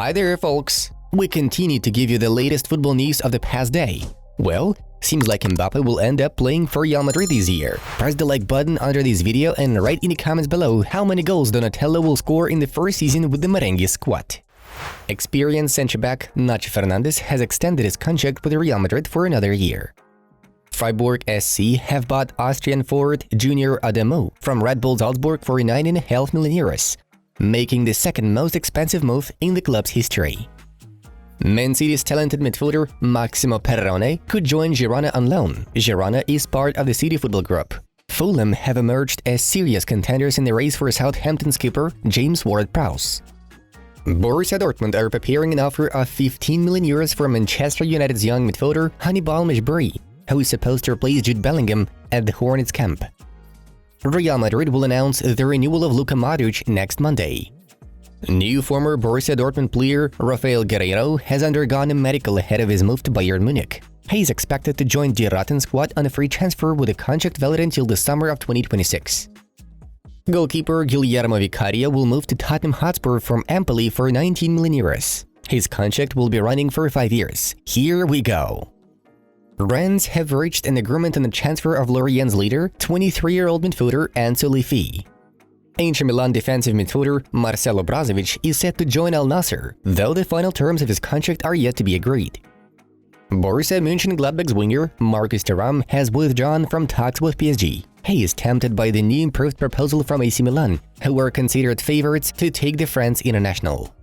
Hi there, folks! We continue to give you the latest football news of the past day. Well, seems like Mbappe will end up playing for Real Madrid this year. Press the like button under this video and write in the comments below how many goals Donatello will score in the first season with the Merengue squad. Experienced centre-back Nacho Fernandez has extended his contract with Real Madrid for another year. Freiburg SC have bought Austrian forward Junior Ademo from Red Bull Salzburg for €9.5 million, making the second most expensive move in the club's history. Man City's talented midfielder Maximo Perrone could join Girona on loan. Girona is part of the City Football Group. Fulham have emerged as serious contenders in the race for Southampton's keeper James Ward-Prowse. Borussia Dortmund are preparing an offer of €15 million for Manchester United's young midfielder Hannibal Mejbri, who is supposed to replace Jude Bellingham at the Hornets camp. Real Madrid will announce the renewal of Luka Modric next Monday. New former Borussia Dortmund player Rafael Guerreiro has undergone a medical ahead of his move to Bayern Munich. He is expected to join the Rotten squad on a free transfer with a contract valid until the summer of 2026. Goalkeeper Guillermo Vicario will move to Tottenham Hotspur from Empoli for €19 million. His contract will be running for 5 years. Here we go! Rennes have reached an agreement on the transfer of Lorient's leader, 23-year-old midfielder Ansu Lefy. Inter Milan defensive midfielder Marcelo Brozovic is set to join Al Nassr, though the final terms of his contract are yet to be agreed. Borussia Mönchengladbach's winger Marcus Thuram has withdrawn from talks with PSG. He is tempted by the new improved proposal from AC Milan, who are considered favorites to take the French international.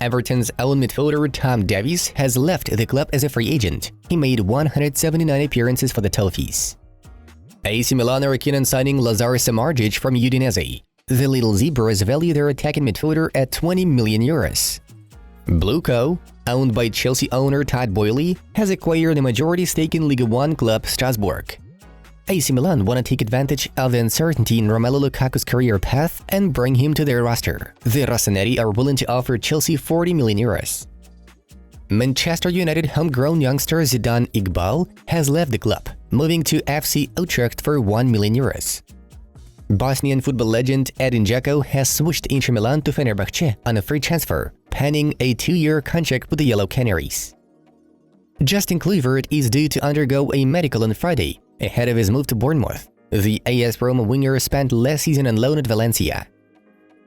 Everton's own midfielder Tom Davies has left the club as a free agent. He made 179 appearances for the Toffees. AC Milan are keen on signing Lazar Samardzic from Udinese. The Little Zebras value their attacking midfielder at €20 million. Blueco, owned by Chelsea owner Todd Boehly, has acquired a majority stake in Ligue 1 club Strasbourg. AC Milan want to take advantage of the uncertainty in Romelu Lukaku's career path and bring him to their roster. The Rossoneri are willing to offer Chelsea €40 million. Manchester United homegrown youngster Zidane Iqbal has left the club, moving to FC Utrecht for €1 million. Bosnian football legend Edin Dzeko has switched Inter Milan to Fenerbahce on a free transfer, penning a 2-year contract with the Yellow Canaries. Justin Kluivert is due to undergo a medical on Friday, ahead of his move to Bournemouth. The AS Roma winger spent last season on loan at Valencia.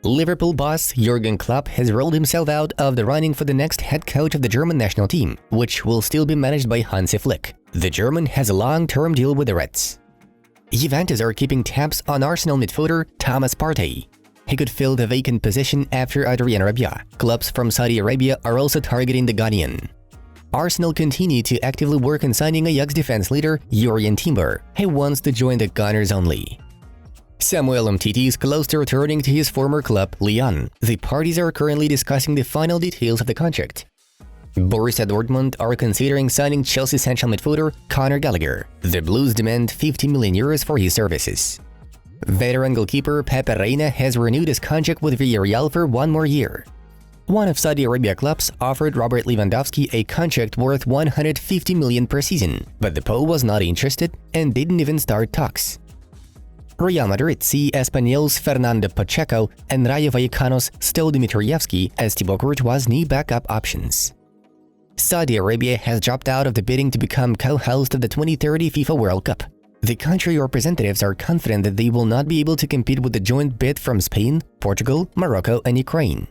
Liverpool boss Jurgen Klopp has rolled himself out of the running for the next head coach of the German national team, which will still be managed by Hansi Flick. The German has a long-term deal with the Reds. Juventus are keeping tabs on Arsenal midfielder Thomas Partey. He could fill the vacant position after Adrien Rabiot. Clubs from Saudi Arabia are also targeting the Ghanaian. Arsenal continue to actively work on signing Ajax defense leader Jurrien Timber. He wants to join the Gunners only. Samuel Umtiti is close to returning to his former club, Lyon. The parties are currently discussing the final details of the contract. Borussia Dortmund are considering signing Chelsea central midfielder Conor Gallagher. The Blues demand €50 million for his services. Veteran goalkeeper Pepe Reina has renewed his contract with Villarreal for 1 more year. One of Saudi Arabia clubs offered Robert Lewandowski a contract worth $150 million per season, but the Pole was not interested and didn't even start talks. Real Madrid see Espanyol's Fernando Pacheco and Rayo Vallecano's Sto Dimitrievski as Thibaut Courtois' new backup options. Saudi Arabia has dropped out of the bidding to become co-host of the 2030 FIFA World Cup. The country representatives are confident that they will not be able to compete with the joint bid from Spain, Portugal, Morocco, and Ukraine.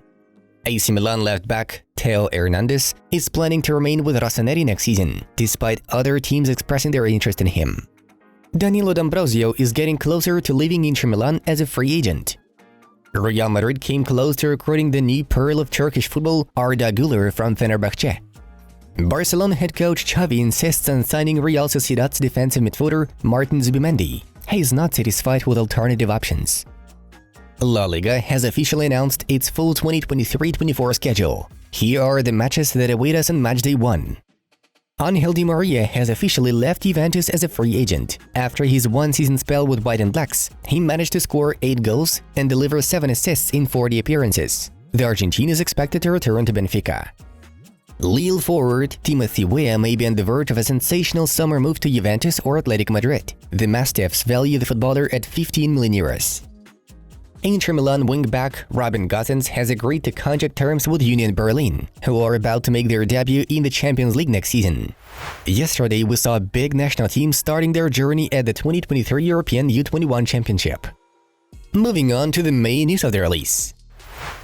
AC Milan left-back Theo Hernandez is planning to remain with Rossoneri next season, despite other teams expressing their interest in him. Danilo D'Ambrosio is getting closer to leaving Inter Milan as a free agent. Real Madrid came close to recruiting the new pearl of Turkish football Arda Güler from Fenerbahce. Barcelona head coach Xavi insists on signing Real Sociedad's defensive midfielder Martin Zubimendi. He is not satisfied with alternative options. La Liga has officially announced its full 2023-24 schedule. Here are the matches that await us on matchday 1. Angel Di Maria has officially left Juventus as a free agent. After his one-season spell with White and Blacks, he managed to score 8 goals and deliver 7 assists in 40 appearances. The Argentine is expected to return to Benfica. Lille forward Timothy Weah may be on the verge of a sensational summer move to Juventus or Atletico Madrid. The Mastiffs value the footballer at €15 million. Inter Milan wingback Robin Gosens has agreed to contract terms with Union Berlin, who are about to make their debut in the Champions League next season. Yesterday, we saw a big national team starting their journey at the 2023 European U21 Championship. Moving on to the main news of the release.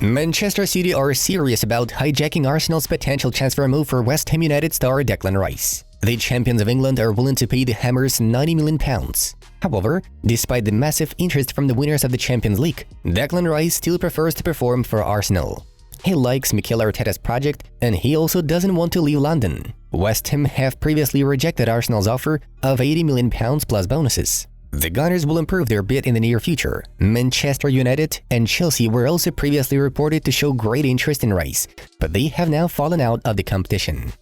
Manchester City are serious about hijacking Arsenal's potential transfer move for West Ham United star Declan Rice. The champions of England are willing to pay the Hammers £90 million. However, despite the massive interest from the winners of the Champions League, Declan Rice still prefers to perform for Arsenal. He likes Mikel Arteta's project, and he also doesn't want to leave London. West Ham have previously rejected Arsenal's offer of £80 million plus bonuses. The Gunners will improve their bid in the near future. Manchester United and Chelsea were also previously reported to show great interest in Rice, but they have now fallen out of the competition.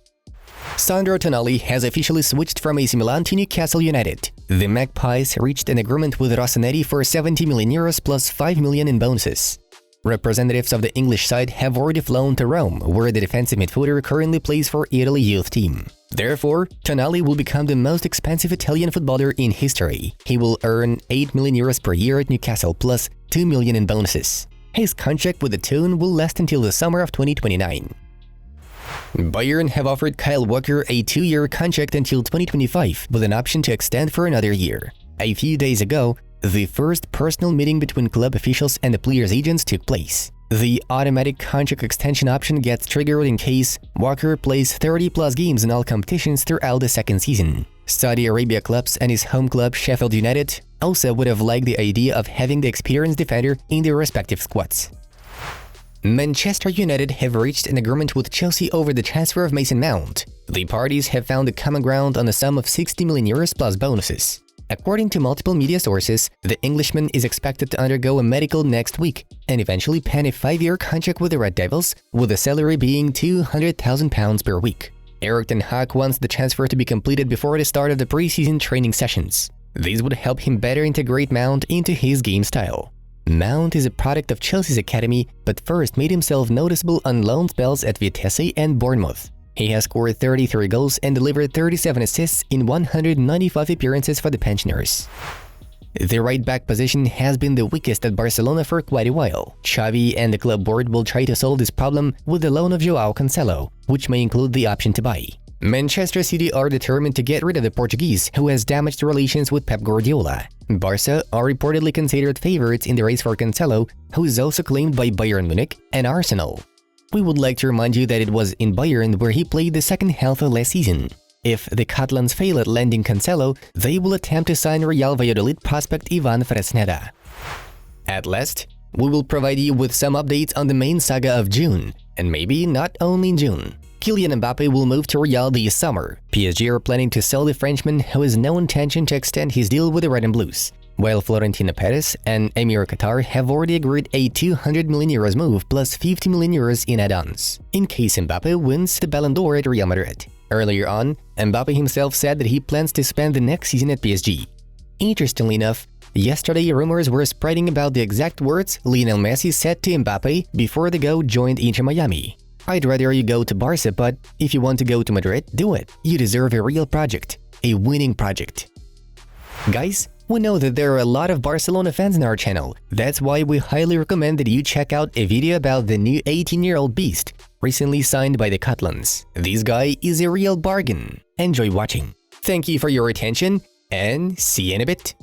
Sandro Tonali has officially switched from AC Milan to Newcastle United. The Magpies reached an agreement with Rossoneri for €70 million plus €5 million in bonuses. Representatives of the English side have already flown to Rome, where the defensive midfielder currently plays for Italy youth team. Therefore, Tonali will become the most expensive Italian footballer in history. He will earn €8 million per year at Newcastle plus €2 million in bonuses. His contract with the Toon will last until the summer of 2029. Bayern have offered Kyle Walker a 2-year contract until 2025 with an option to extend for another year. A few days ago, the first personal meeting between club officials and the players' agents took place. The automatic contract extension option gets triggered in case Walker plays 30-plus games in all competitions throughout the second season. Saudi Arabia clubs and his home club Sheffield United also would have liked the idea of having the experienced defender in their respective squads. Manchester United have reached an agreement with Chelsea over the transfer of Mason Mount. The parties have found a common ground on a sum of €60 million plus bonuses. According to multiple media sources, the Englishman is expected to undergo a medical next week and eventually pen a 5-year contract with the Red Devils, with the salary being £200,000 per week. Erik ten Hag wants the transfer to be completed before the start of the preseason training sessions. This would help him better integrate Mount into his game style. Mount is a product of Chelsea's academy, but first made himself noticeable on loan spells at Vitesse and Bournemouth. He has scored 33 goals and delivered 37 assists in 195 appearances for the pensioners. The right-back position has been the weakest at Barcelona for quite a while. Xavi and the club board will try to solve this problem with the loan of João Cancelo, which may include the option to buy. Manchester City are determined to get rid of the Portuguese, who has damaged relations with Pep Guardiola. Barça are reportedly considered favorites in the race for Cancelo, who is also claimed by Bayern Munich and Arsenal. We would like to remind you that it was in Bayern where he played the second half of last season. If the Catalans fail at landing Cancelo, they will attempt to sign Real Valladolid prospect Ivan Fresneda. At last, we will provide you with some updates on the main saga of June, and maybe not only in June. Kylian Mbappe will move to Real this summer. PSG are planning to sell the Frenchman, who has no intention to extend his deal with the Red and Blues, while Florentino Perez and Emir Qatar have already agreed a €200 million move plus €50 million in add-ons, in case Mbappe wins the Ballon d'Or at Real Madrid. Earlier on, Mbappe himself said that he plans to spend the next season at PSG. Interestingly enough, yesterday rumors were spreading about the exact words Lionel Messi said to Mbappe before the GOAT joined Inter Miami. "I'd rather you go to Barça, but if you want to go to Madrid, do it. You deserve a real project, a winning project." Guys, we know that there are a lot of Barcelona fans in our channel. That's why we highly recommend that you check out a video about the new 18-year-old beast, recently signed by the Catalans. This guy is a real bargain. Enjoy watching. Thank you for your attention, and see you in a bit.